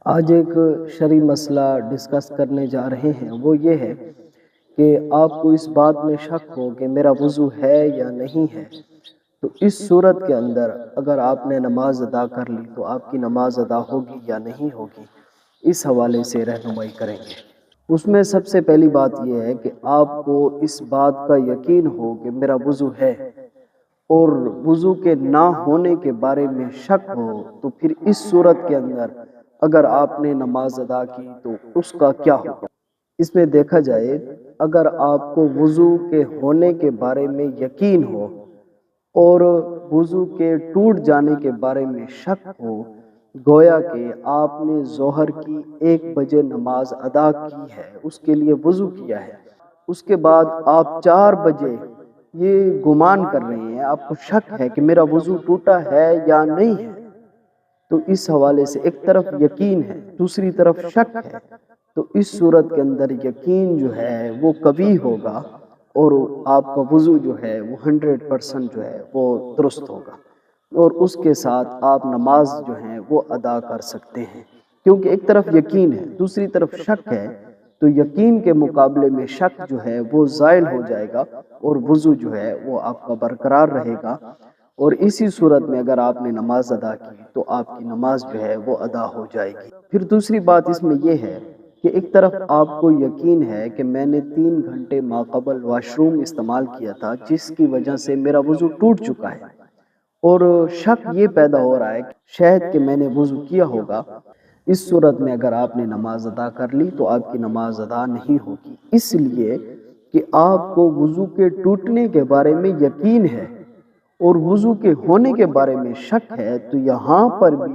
آج ایک شرعی مسئلہ ڈسکس کرنے جا رہے ہیں، وہ یہ ہے کہ آپ کو اس بات میں شک ہو کہ میرا وضو ہے یا نہیں ہے، تو اس صورت کے اندر اگر آپ نے نماز ادا کر لی تو آپ کی نماز ادا ہوگی یا نہیں ہوگی، اس حوالے سے رہنمائی کریں گے۔ اس میں سب سے پہلی بات یہ ہے کہ آپ کو اس بات کا یقین ہو کہ میرا وضو ہے، اور وضو کے نہ ہونے کے بارے میں شک ہو، تو پھر اس صورت کے اندر اگر آپ نے نماز ادا کی تو اس کا کیا ہوگا۔ اس میں دیکھا جائے، اگر آپ کو وضو کے ہونے کے بارے میں یقین ہو اور وضو کے ٹوٹ جانے کے بارے میں شک ہو، گویا کہ آپ نے ظہر کی 1 بجے نماز ادا کی ہے، اس کے لیے وضو کیا ہے، اس کے بعد آپ 4 بجے یہ گمان کر رہے ہیں، آپ کو شک ہے کہ میرا وضو ٹوٹا ہے یا نہیں ہے، تو اس حوالے سے ایک طرف یقین ہے، دوسری طرف شک ہے، تو اس صورت کے اندر یقین جو ہے وہ قوی ہوگا اور آپ کا وضو جو ہے وہ 100% جو ہے وہ درست ہوگا، اور اس کے ساتھ آپ نماز جو ہے وہ ادا کر سکتے ہیں، کیونکہ ایک طرف یقین ہے، دوسری طرف شک ہے، تو یقین کے مقابلے میں شک جو ہے وہ زائل ہو جائے گا اور وضو جو ہے وہ آپ کا برقرار رہے گا، اور اسی صورت میں اگر آپ نے نماز ادا کی تو آپ کی نماز جو ہے وہ ادا ہو جائے گی۔ پھر دوسری بات اس میں یہ ہے کہ ایک طرف آپ کو یقین ہے کہ میں نے 3 گھنٹے ماقبل واش روم استعمال کیا تھا، جس کی وجہ سے میرا وضو ٹوٹ چکا ہے، اور شک یہ پیدا ہو رہا ہے کہ شاید کہ میں نے وضو کیا ہوگا، اس صورت میں اگر آپ نے نماز ادا کر لی تو آپ کی نماز ادا نہیں ہوگی، اس لیے کہ آپ کو وضو کے ٹوٹنے کے بارے میں یقین ہے اور وضو کے ہونے کے بارے میں شک ہے، تو یہاں پر بھی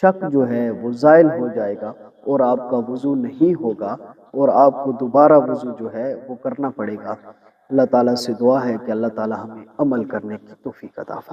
شک جو ہے وہ زائل ہو جائے گا اور آپ کا وضو نہیں ہوگا، اور آپ کو دوبارہ وضو جو ہے وہ کرنا پڑے گا۔ اللہ تعالیٰ سے دعا ہے کہ اللہ تعالیٰ ہمیں عمل کرنے کی توفیق عطا فرمائے۔